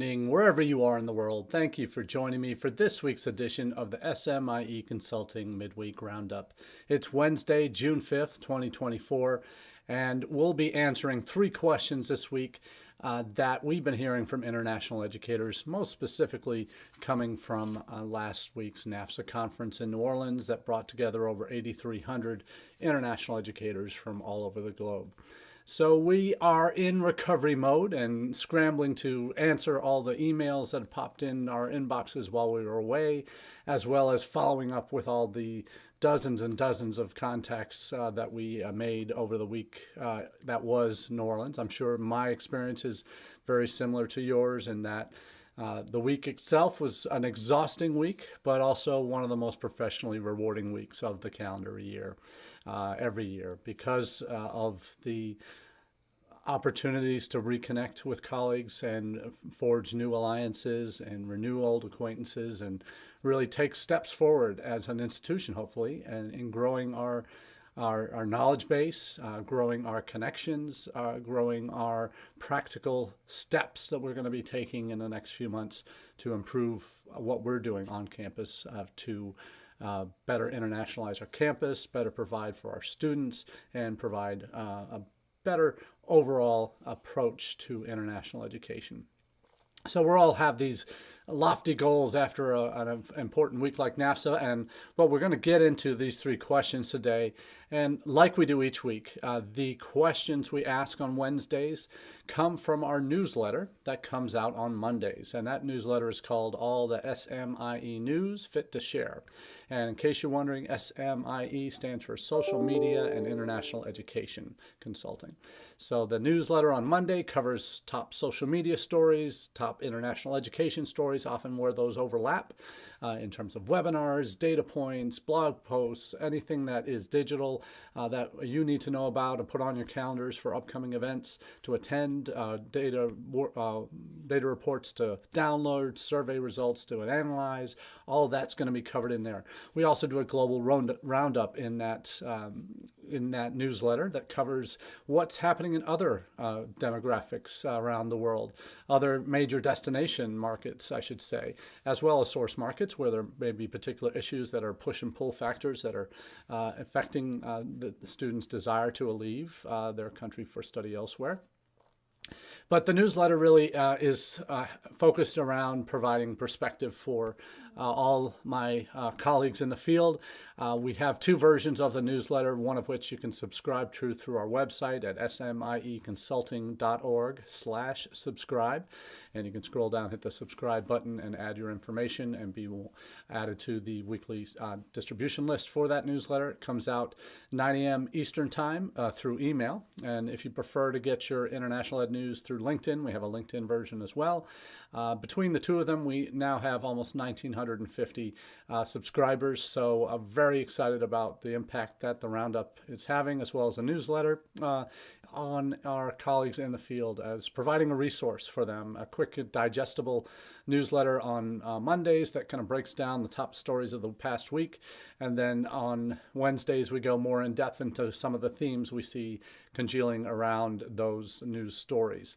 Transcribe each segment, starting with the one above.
evening, wherever you are in the world. Thank you for joining me for this week's edition of the SMIE Consulting Midweek Roundup. It's Wednesday, June 5th, 2024, and we'll be answering 3 questions this week that we've been hearing from international educators, most specifically coming from last week's NAFSA conference in New Orleans that brought together over 8,300 international educators from all over the globe. So we are in recovery mode and scrambling to answer all the emails that have popped in our inboxes while we were away, as well as following up with all the dozens and dozens of contacts that we made over the week that was New Orleans. I'm sure my experience is very similar to yours in that the week itself was an exhausting week, but also one of the most professionally rewarding weeks of the calendar year, every year, because of the opportunities to reconnect with colleagues and forge new alliances and renew old acquaintances and really take steps forward as an institution, hopefully, and in growing our knowledge base, growing our connections, growing our practical steps that we're going to be taking in the next few months to improve what we're doing on campus to better internationalize our campus, better provide for our students, and provide a better overall approach to international education. So we'll all have these lofty goals after an important week like NAFSA, and we're going to get into these 3 questions today. And like we do each week, the questions we ask on Wednesdays come from our newsletter that comes out on Mondays. And that newsletter is called All the SMIE News Fit to Share. And in case you're wondering, SMIE stands for Social Media and International Education Consulting. So the newsletter on Monday covers top social media stories, top international education stories, often where those overlap in terms of webinars, data points, blog posts, anything that is digital that you need to know about and put on your calendars for upcoming events to attend, data reports to download, survey results to analyze. All of that's going to be covered in there. We also do a global roundup in that newsletter that covers what's happening in other demographics around the world, other major destination markets, I should say, as well as source markets where there may be particular issues that are push and pull factors that are affecting the students' desire to leave their country for study elsewhere. But the newsletter really is focused around providing perspective for all my colleagues in the field. We have 2 versions of the newsletter, one of which you can subscribe to through our website at smieconsulting.org/subscribe. And you can scroll down, hit the subscribe button, and add your information and be added to the weekly distribution list for that newsletter. It comes out 9 a.m. Eastern Time through email. And if you prefer to get your international ed news through LinkedIn, we have a LinkedIn version as well. Between the 2 of them, we now have almost 1,950 subscribers. So I'm very excited about the impact that the Roundup is having, as well as the newsletter, on our colleagues in the field as providing a resource for them, a quick digestible newsletter on Mondays that kind of breaks down the top stories of the past week. And then on Wednesdays, we go more in depth into some of the themes we see congealing around those news stories.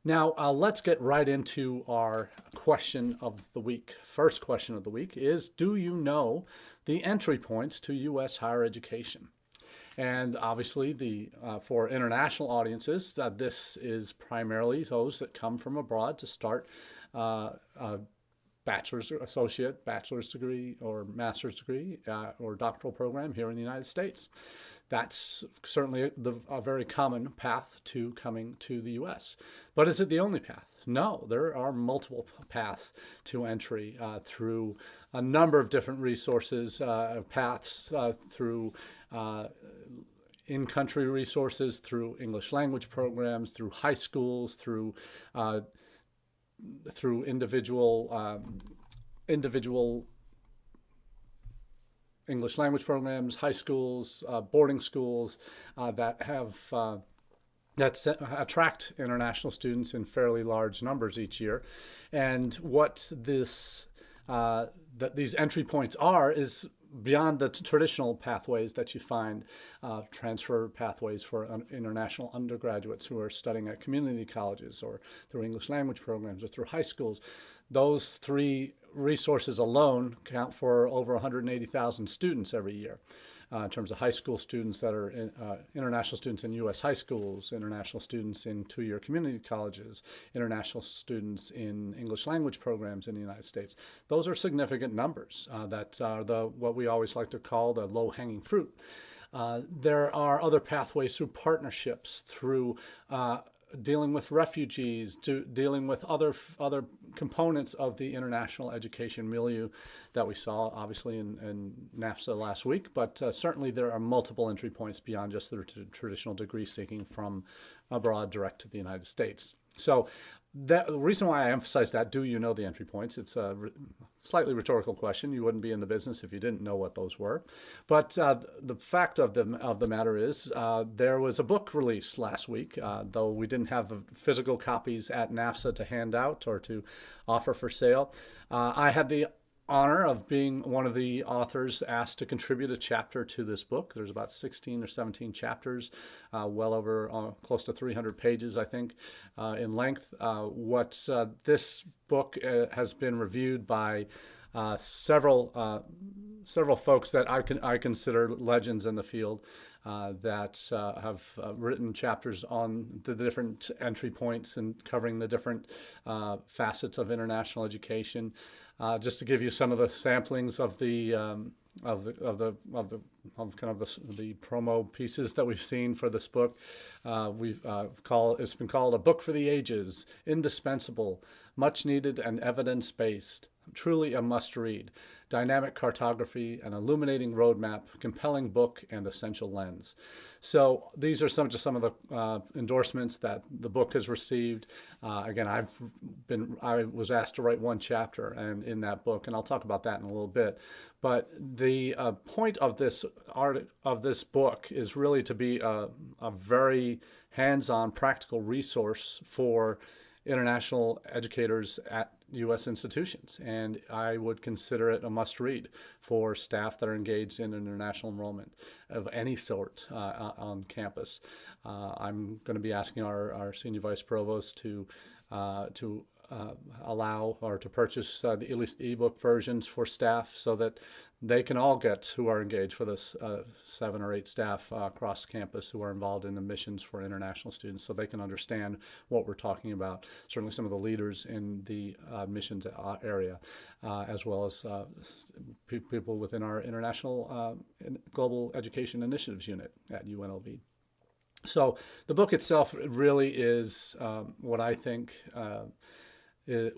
Now, let's get right into our question of the week. First question of the week is, do you know the entry points to U.S. higher education? And obviously, for international audiences, this is primarily those that come from abroad to start a bachelor's, associate, bachelor's degree, or master's degree, or doctoral program here in the United States. That's certainly a very common path to coming to the U.S. But is it the only path? No, there are multiple paths to entry through a number of different resources, paths through in-country resources, through English language programs, through high schools, through individual English language programs, high schools, boarding schools that attract international students in fairly large numbers each year. And what this that these entry points are is beyond the traditional pathways that you find, transfer pathways for international undergraduates who are studying at community colleges or through English language programs or through high schools. Those three resources alone count for over 180,000 students every year. In terms of high school students that are international students in U.S. high schools, international students in two-year community colleges, international students in English language programs in the United States. Those are significant numbers that are what we always like to call the low-hanging fruit. There are other pathways through partnerships, through dealing with refugees, dealing with other components of the international education milieu that we saw obviously in NAFSA last week, but certainly there are multiple entry points beyond just the traditional degree seeking from abroad direct to the United States. So the reason why I emphasize that, do you know the entry points? It's a slightly rhetorical question. You wouldn't be in the business if you didn't know what those were. But the fact of the matter is there was a book released last week, though we didn't have physical copies at NAFSA to hand out or to offer for sale. I had the honor of being one of the authors asked to contribute a chapter to this book. There's about 16 or 17 chapters, well over close to 300 pages, I think, in length. This book has been reviewed by several folks that I consider legends in the field that have written chapters on the different entry points and covering the different facets of international education. Just to give you some of the samplings of the promo pieces that we've seen for this book, it's been called a book for the ages, indispensable, much needed and evidence-based, truly a must-read, dynamic cartography, an illuminating roadmap, compelling book, and essential lens. So these are some of the endorsements that the book has received. Again, I was asked to write one chapter in that book, and I'll talk about that in a little bit. But the point of this book is really to be a very hands-on, practical resource for international educators at U.S. institutions, and I would consider it a must-read for staff that are engaged in international enrollment of any sort on campus. I'm going to be asking our senior vice provost to allow or to purchase at least the ebook versions for staff so that they can all get, who are engaged for this 7 or 8 staff across campus who are involved in the missions for international students, so they can understand what we're talking about. Certainly some of the leaders in the missions area, as well as people within our International Global Education Initiatives Unit at UNLV. So the book itself really is what I think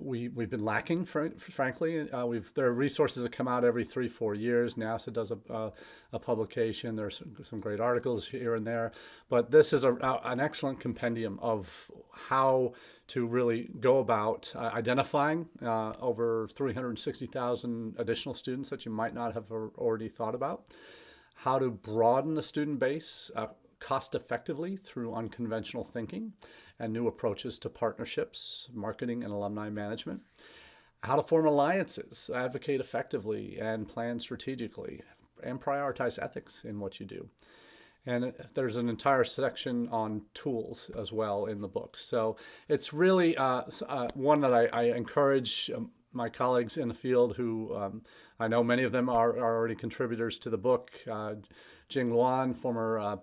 we've been lacking, frankly. There are resources that come out every 3-4 years. NAFSA does a publication. There's some great articles here and there, but this is an excellent compendium of how to really go about identifying over 360,000 additional students that you might not have already thought about, how to broaden the student base cost effectively through unconventional thinking and new approaches to partnerships, marketing, and alumni management, how to form alliances, advocate effectively, and plan strategically, and prioritize ethics in what you do. And there's an entire section on tools as well in the book. So it's really one that I encourage my colleagues in the field who I know many of them are already contributors to the book. Jing Luan, former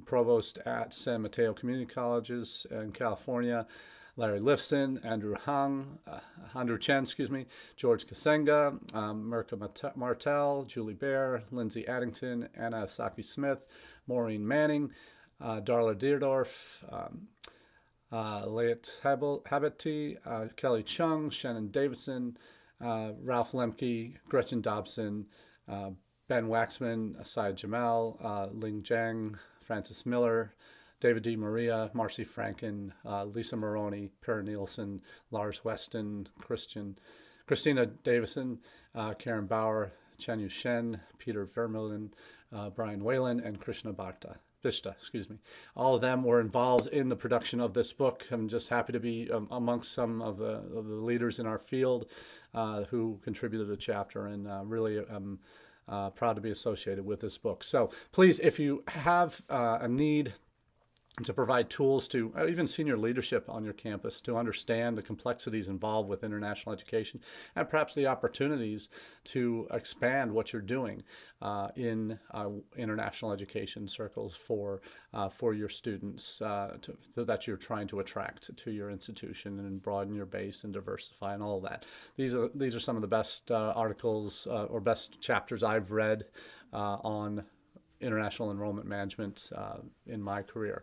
provost at San Mateo Community Colleges in California, Larry Lifson, Andrew Chen, George Kasenga, Mirka Martel, Julie Baer, Lindsay Addington, Anna Asaki-Smith, Maureen Manning, Darla Deerdorf, Layat Habati, Kelly Chung, Shannon Davidson, Ralph Lemke, Gretchen Dobson, Ben Waxman, Asai Jamal, Ling Zhang, Francis Miller, David D. Maria, Marcy Franken, Lisa Maroney, Per Nielsen, Lars Weston, Christina Davison, Karen Bauer, Chen Yu Shen, Peter Vermeulen, Brian Whalen, and Krishna Bharta. Bishta, excuse me. All of them were involved in the production of this book. I'm just happy to be amongst some of the leaders in our field who contributed a chapter, and really proud to be associated with this book. So please, if you have a need to provide tools to even senior leadership on your campus to understand the complexities involved with international education and perhaps the opportunities to expand what you're doing in international education circles for your students that you're trying to attract to your institution and broaden your base and diversify and all of that. These are some of the best articles or best chapters I've read on international enrollment management in my career.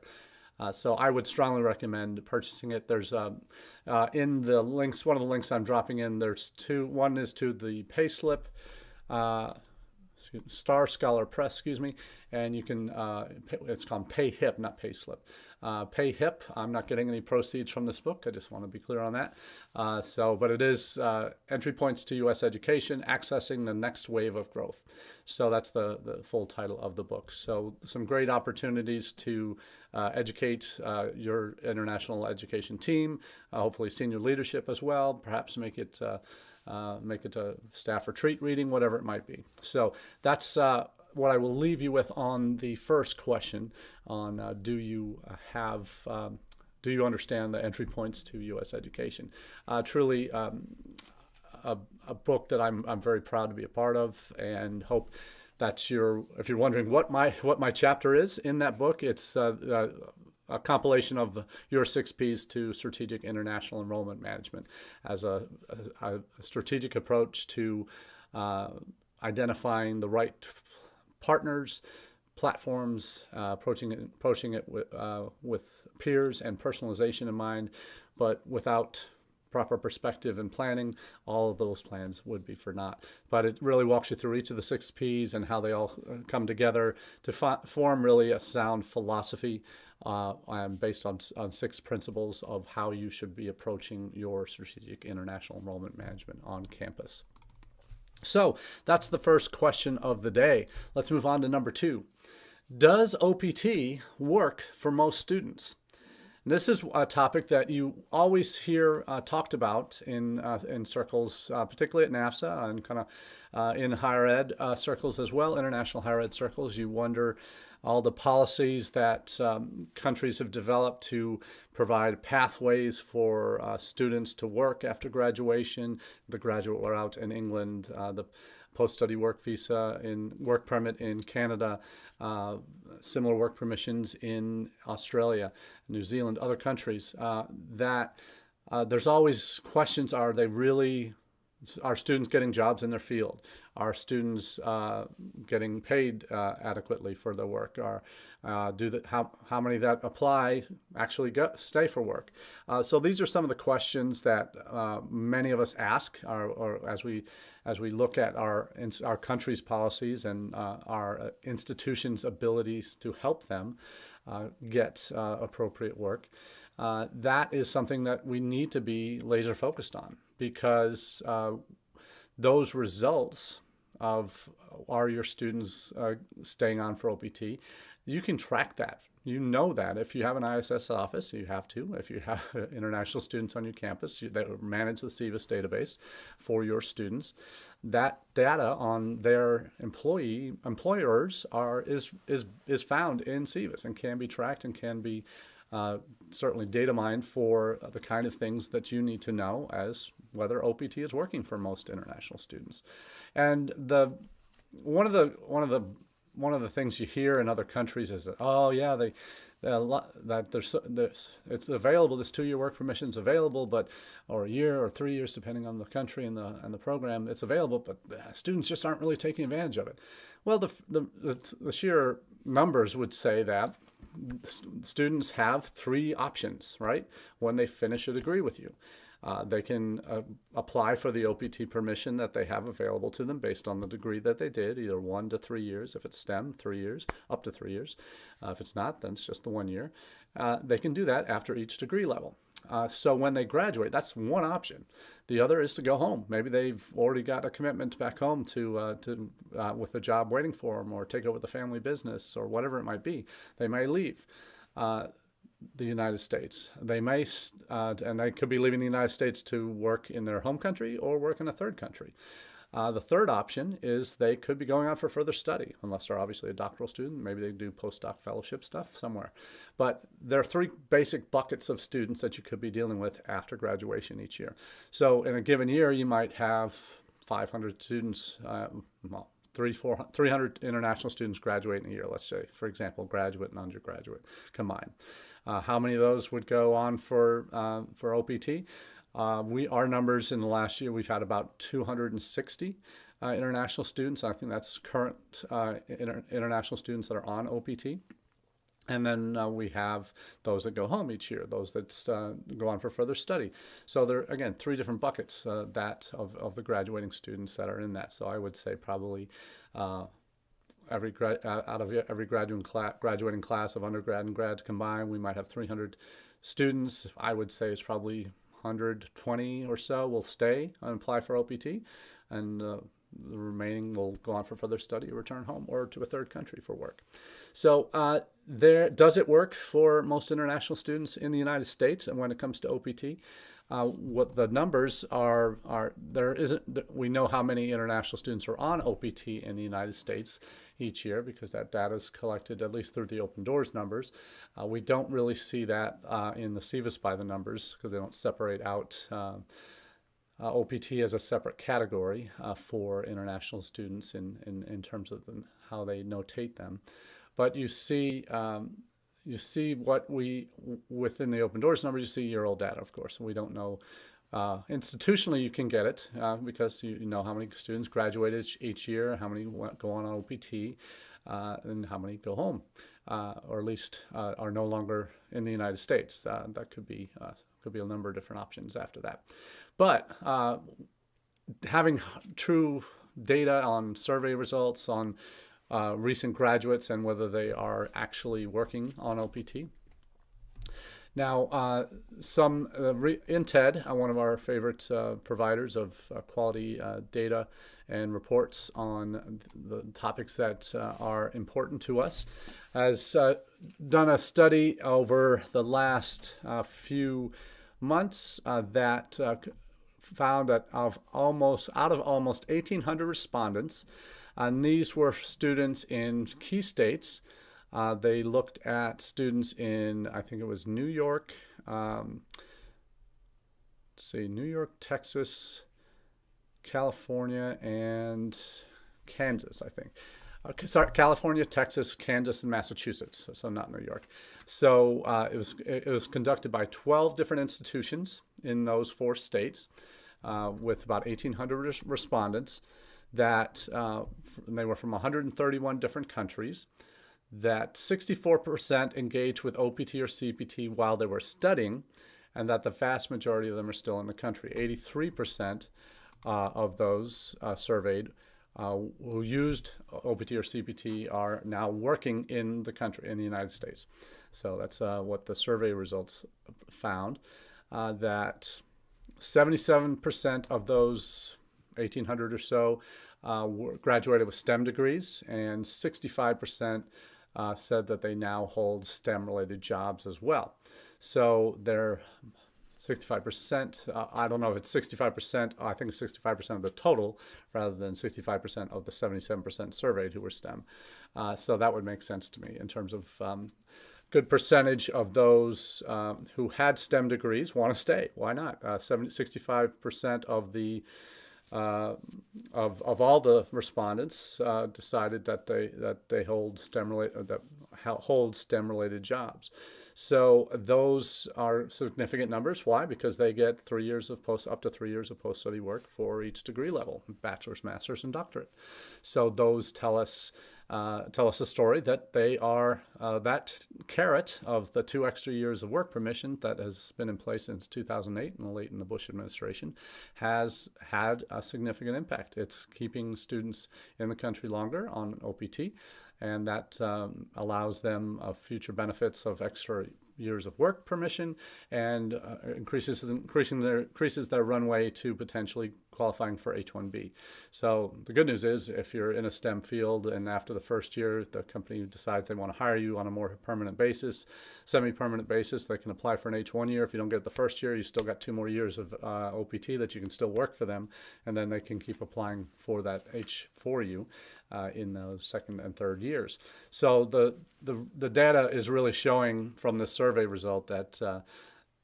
So I would strongly recommend purchasing it. There's in the links, one of the links I'm dropping in, there's two. One is to the payslip, Star Scholar Press, excuse me, and you can, it's called PayHip, not payslip. PayHip, I'm not getting any proceeds from this book. I just want to be clear on that. But it is Entry Points to U.S. Education, Accessing the Next Wave of Growth. So that's the full title of the book. So some great opportunities to educate your international education team, hopefully senior leadership as well, perhaps make it a staff retreat reading, whatever it might be. So that's what I will leave you with on the first question on do you understand the entry points to U.S. education? Truly a book that I'm very proud to be a part of, and hope that if you're wondering what my chapter is in that book, it's a compilation of your 6 Ps to strategic international enrollment management as a strategic approach to identifying the right partners, platforms, approaching it with peers and personalization in mind, but without proper perspective and planning, all of those plans would be for naught. But it really walks you through each of the 6 Ps and how they all come together to form really a sound philosophy based on 6 principles of how you should be approaching your strategic international enrollment management on campus. So that's the first question of the day. Let's move on to number 2. Does OPT work for most students? This is a topic that you always hear talked about in circles, particularly at NAFSA and kind of in higher ed circles as well, international higher ed circles. You wonder all the policies that countries have developed to provide pathways for students to work after graduation, the graduate route in England, the post-study work visa in work permit in Canada, similar work permissions in Australia, New Zealand, other countries, that there's always questions. Are students getting jobs in their field? Are students getting paid adequately for their work? How many that apply actually stay for work? So these are some of the questions that many of us ask, or as we look at our country's policies and our institutions' abilities to help them get appropriate work. That is something that we need to be laser focused on, because those results of are your students staying on for OPT, you can track that. You know that if you have an ISS office, you have to. If you have international students on your campus that manage the SEVIS database for your students, that data on their employers is found in SEVIS and can be tracked and can be certainly data mined for the kind of things that you need to know as whether OPT is working for most international students. And one of the things you hear in other countries is that, oh yeah, it's available. This 2-year work permission is available, or a year or 3 years depending on the country and the program. It's available, but students just aren't really taking advantage of it. Well, the sheer numbers would say that students have 3 options, right? When they finish a degree with you, they can apply for the OPT permission that they have available to them based on the degree that they did, either 1 to 3 years. If it's STEM, 3 years, up to 3 years. If it's not, then it's just the 1 year. They can do that after each degree level. So when they graduate, that's one option. The other is to go home. Maybe they've already got a commitment back home with a job waiting for them, or take over the family business, or whatever it might be. They may leave the United States. They may, and they could be leaving the United States to work in their home country or work in a third country. The third option is they could be going on for further study, unless they're obviously a doctoral student. Maybe they do postdoc fellowship stuff somewhere. But there are three basic buckets of students that you could be dealing with after graduation each year. So in a given year, you might have 500 students, 300 international students graduate in a year, let's say, for example, graduate and undergraduate combined. How many of those would go on for OPT? Our numbers in the last year, we've had about 260 international students. I think that's current international students that are on OPT. And then we have those that go home each year, those that go on for further study. So there are, again, three different buckets of the graduating students that are in that. So I would say probably out of every graduating class of undergrad and grad combined, we might have 300 students. I would say it's probably 120 or so will stay and apply for OPT, and the remaining will go on for further study or return home or to a third country for work. So does it work for most international students in the United States? And when it comes to OPT, what the numbers are we know how many international students are on OPT in the United States each year, because that data is collected at least through the Open Doors numbers. We don't really see that in the SEVIS by the numbers, because they don't separate out OPT as a separate category for international students in terms of how they notate them. But you see what within the Open Doors numbers, you see year-old data, of course. We don't know. Institutionally, you can get it because you know how many students graduated each year, how many go on OPT, and how many go home, or at least are no longer in the United States. That could be a number of different options after that. But having true data on survey results, on recent graduates, and whether they are actually working on OPT. Now, in TED, one of our favorite providers of quality data and reports on the topics that are important to us, has done a study over the last few months that found that out of almost 1,800 respondents, and these were students in key states. They looked at students in, I think it was New York, New York, Texas, California, and Kansas, I think. California, Texas, Kansas, and Massachusetts, so not New York. So it was conducted by 12 different institutions in those 4 states with about 1,800 respondents. That they were from 131 different countries. That 64% engaged with OPT or CPT while they were studying, and that the vast majority of them are still in the country. 83% of those surveyed who used OPT or CPT are now working in the country, in the United States. So that's what the survey results found, that 77% of those 1,800 or so graduated with STEM degrees, and 65% said that they now hold STEM-related jobs as well. So they're 65%, I don't know if it's 65%, I think it's 65% of the total rather than 65% of the 77% surveyed who were STEM. So that would make sense to me in terms of good percentage of those who had STEM degrees want to stay. Why not? 65% of the of all the respondents decided that they hold STEM-related jobs. So those are significant numbers. Why? Because they get up to 3 years of post-study work for each degree level: bachelor's, master's, and doctorate. So those tell us a story that they are that carrot of the 2 extra years of work permission that has been in place since 2008 and late in the Bush administration has had a significant impact. It's keeping students in the country longer on OPT, and that allows them future benefits of extra years of work permission, and increases their runway to potentially qualifying for H-1B. So the good news is, if you're in a STEM field and after the first year the company decides they want to hire you on a more permanent basis, semi-permanent basis, they can apply for an H-1 year. If you don't get it the first year, you still got 2 more years of OPT that you can still work for them, and then they can keep applying for that H for you in those second and third years. So the data is really showing from this survey result that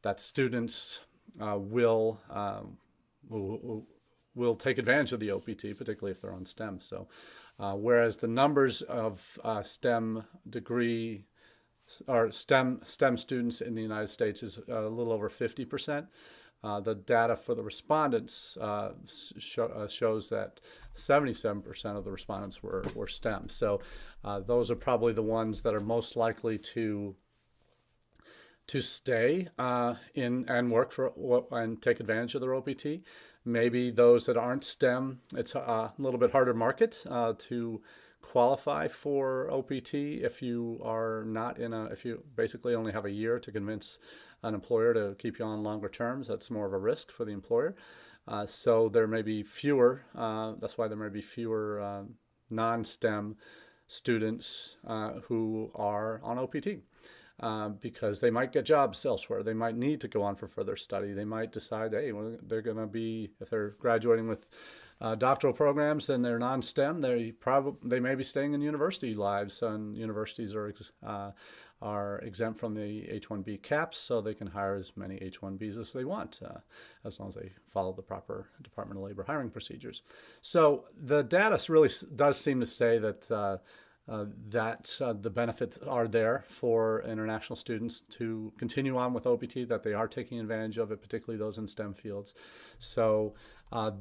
that students will take advantage of the OPT, particularly if they're on STEM. So whereas the numbers of STEM degree or STEM students in the United States is a little over 50%, the data for the respondents shows that 77% of the respondents were STEM. So those are probably the ones that are most likely to stay in and work for and take advantage of their OPT. Maybe those that aren't STEM, it's a little bit harder market to qualify for OPT if you are not if you basically only have a year to convince an employer to keep you on longer terms. That's more of a risk for the employer. So there may be fewer, that's why there may be fewer non-STEM students who are on OPT. Because they might get jobs elsewhere. They might need to go on for further study. They might decide, hey, well, they're going to be, if they're graduating with doctoral programs and they're non-STEM, they may be staying in university lives, and universities are exempt from the H-1B caps, so they can hire as many H-1Bs as they want, as long as they follow the proper Department of Labor hiring procedures. So the data really does seem to say that the benefits are there for international students to continue on with OPT, that they are taking advantage of it, particularly those in STEM fields. So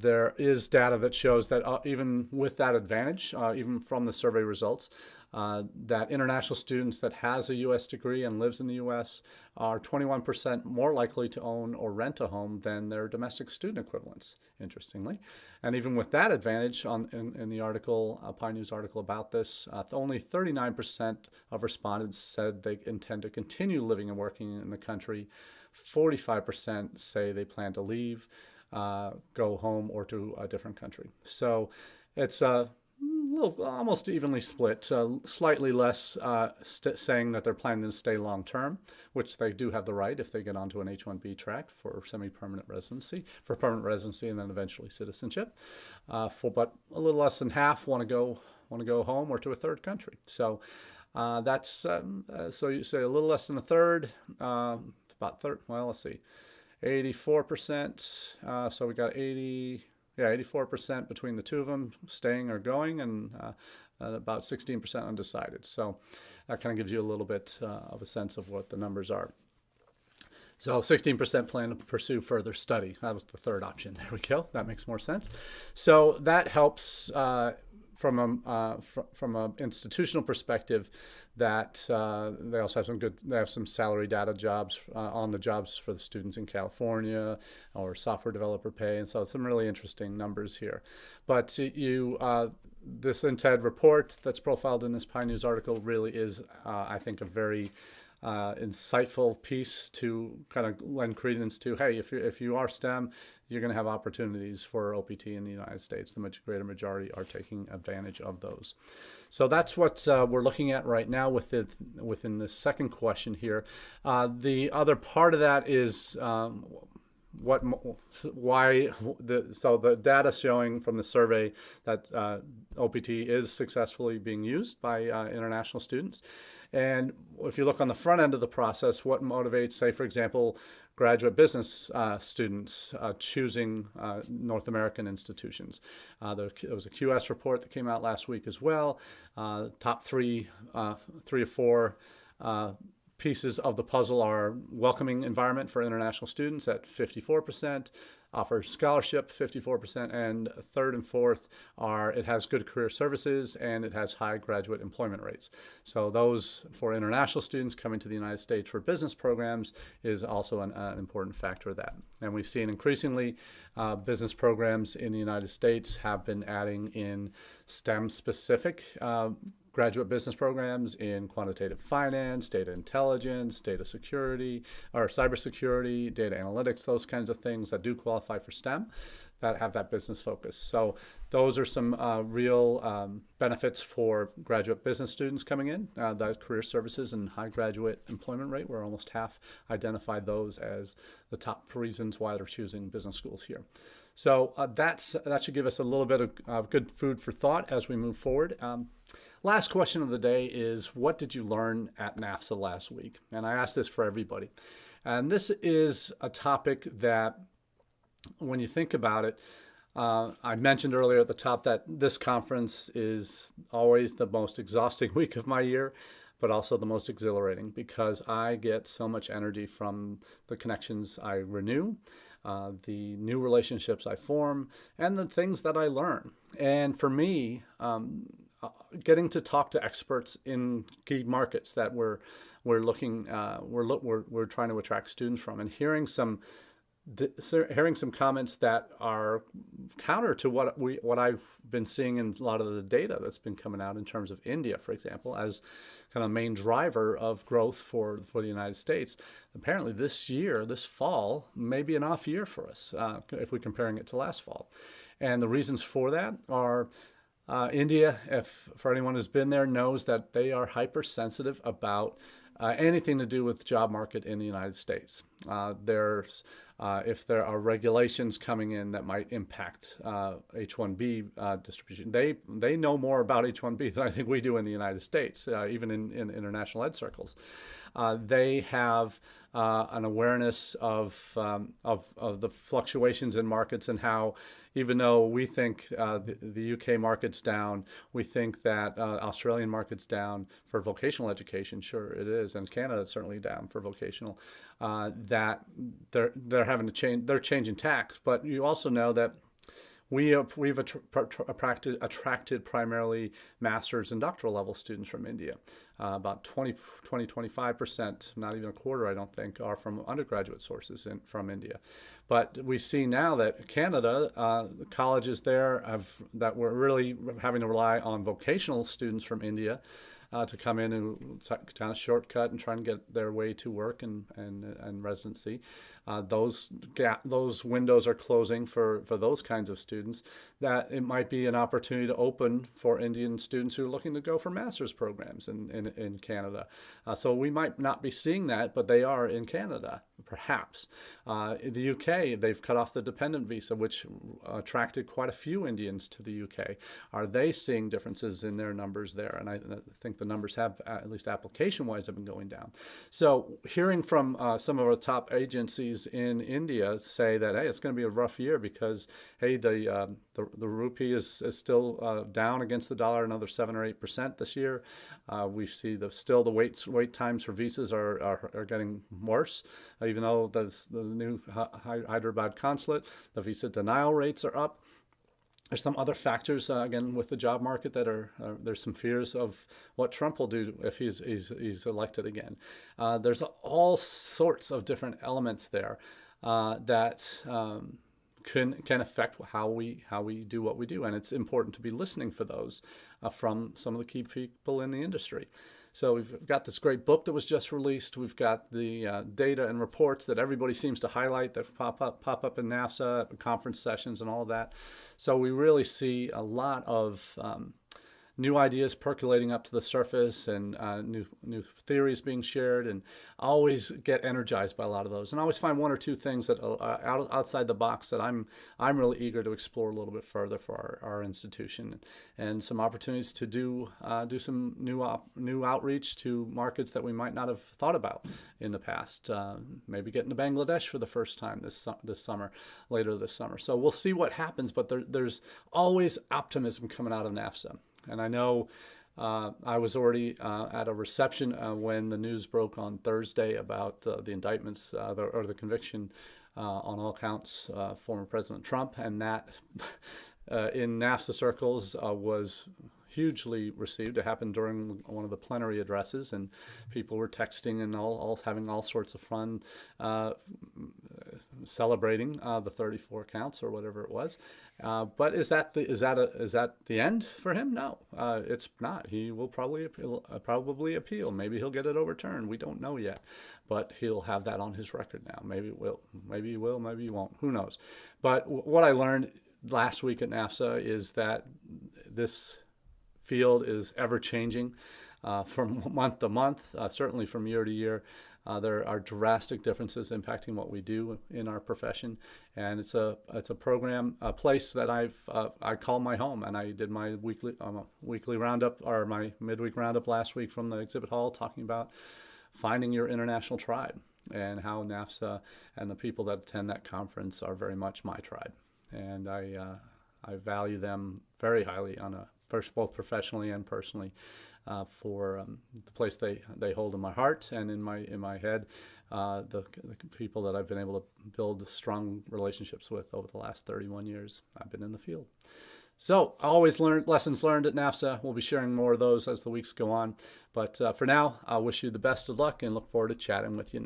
there is data that shows that even with that advantage, even from the survey results, that international students that has a U.S. degree and lives in the U.S. are 21% more likely to own or rent a home than their domestic student equivalents, interestingly. And even with that advantage, in the article, Pine News article about this, only 39% of respondents said they intend to continue living and working in the country. 45% say they plan to leave, go home, or to a different country. So it's almost evenly split, slightly less saying that they're planning to stay long term, which they do have the right if they get onto an H-1B track for semi-permanent residency, for permanent residency and then eventually citizenship. But a little less than half want to go home or to a third country. So that's so you say a little less than a third, about third. Well, let's see, 84%. So we got 84% between the two of them staying or going, and about 16% undecided. So that kind of gives you a little bit of a sense of what the numbers are. So 16% plan to pursue further study. That was the third option. There we go. That makes more sense. So that helps from an institutional perspective, that they also have some salary data jobs on the jobs for the students in California, or software developer pay, and so some really interesting numbers here. But this INTED report that's profiled in this Pine News article really is, I think, a very insightful piece to kind of lend credence to, hey, if you are STEM, you're going to have opportunities for OPT in the United States. The greater majority are taking advantage of those. So that's what we're looking at right now within the second question here. The other part of that is so the data showing from the survey that OPT is successfully being used by international students. And if you look on the front end of the process, what motivates, say, for example, graduate business students choosing North American institutions. There was a QS report that came out last week as well. Top three or four pieces of the puzzle are welcoming environment for international students at 54%, offers scholarship 54%, and third and fourth are it has good career services and it has high graduate employment rates. So those for international students coming to the United States for business programs is also an important factor of that. And we've seen increasingly business programs in the United States have been adding in STEM specific graduate business programs in quantitative finance, data intelligence, data security, or cybersecurity, data analytics, those kinds of things that do qualify for STEM, that have that business focus. So those are some real benefits for graduate business students coming in. The career services and high graduate employment rate, where almost half identified those as the top reasons why they're choosing business schools here. So that should give us a little bit of good food for thought as we move forward. Last question of the day is, what did you learn at NAFSA last week? And I ask this for everybody. And this is a topic that, when you think about it, I mentioned earlier at the top that this conference is always the most exhausting week of my year, but also the most exhilarating, because I get so much energy from the connections I renew, the new relationships I form, and the things that I learn. And for me, getting to talk to experts in key markets that we're trying to attract students from, and hearing some comments that are counter to what I've been seeing in a lot of the data that's been coming out in terms of India, for example, as kind of main driver of growth for the United States. Apparently this fall, may be an off year for us if we're comparing it to last fall. And the reasons for that are India, for anyone who's been there, knows that they are hypersensitive about anything to do with job market in the United States. If there are regulations coming in that might impact H-1B distribution, they know more about H-1B than I think we do in the United States, even in international ed circles. They have an awareness of the fluctuations in markets, and how, even though we think the UK market's down, we think that Australian market's down for vocational education. Sure, it is, and Canada's certainly down for vocational. That they're having to change. They're changing tacks, but you also know that we've attracted primarily master's and doctoral level students from India. About 25%, not even a quarter, I don't think, are from undergraduate sources from India. But we see now that Canada, the colleges there that we're really having to rely on vocational students from India to come in and kind of shortcut and try and get their way to work and residency. Those windows are closing for those kinds of students. That it might be an opportunity to open for Indian students who are looking to go for master's programs in Canada. So we might not be seeing that, but they are in Canada, perhaps. In the UK, they've cut off the dependent visa, which attracted quite a few Indians to the UK. Are they seeing differences in their numbers there? And I think the numbers have, at least application-wise, have been going down. So hearing from some of our top agencies in India say that, hey, it's going to be a rough year because, hey, the rupee is still down against the dollar another 7 or 8% this year. We see the wait times for visas are getting worse, even though the new Hyderabad consulate, the visa denial rates are up. There's some other factors, again, with the job market that there's some fears of what Trump will do if he's elected again. There's all sorts of different elements there that can affect how we do what we do, and it's important to be listening for those from some of the key people in the industry. So we've got this great book that was just released. We've got the data and reports that everybody seems to highlight that pop up in NAFSA, conference sessions and all of that. So we really see a lot of new ideas percolating up to the surface, and new theories being shared, and I always get energized by a lot of those. And I always find one or two things that are outside the box that I'm really eager to explore a little bit further for our institution, and some opportunities to do some new outreach to markets that we might not have thought about in the past. Maybe getting to Bangladesh for the first time later this summer. So we'll see what happens, but there's always optimism coming out of NAFSA. And I know I was already at a reception when the news broke on Thursday about the indictments or the conviction on all counts former President Trump, and that in NAFSA circles was hugely received. It happened during one of the plenary addresses, and people were texting and all having all sorts of fun, celebrating the 34 counts or whatever it was. But is that the end for him? No, it's not. He will probably appeal. Maybe he'll get it overturned. We don't know yet, but he'll have that on his record now. Maybe it will. Maybe he will. Maybe he won't. Who knows? But what I learned last week at NAFSA is that this field is ever changing from month to month, certainly from year to year. There are drastic differences impacting what we do in our profession, and it's a program, a place that I call my home. And I did my weekly roundup, or my midweek roundup last week from the exhibit hall, talking about finding your international tribe and how NAFSA and the people that attend that conference are very much my tribe, and I value them very highly both professionally and personally. For the place they hold in my heart and in my head, the people that I've been able to build strong relationships with over the last 31 years I've been in the field. So always lessons learned at NAFSA. We'll be sharing more of those as the weeks go on. But for now, I wish you the best of luck and look forward to chatting with you next.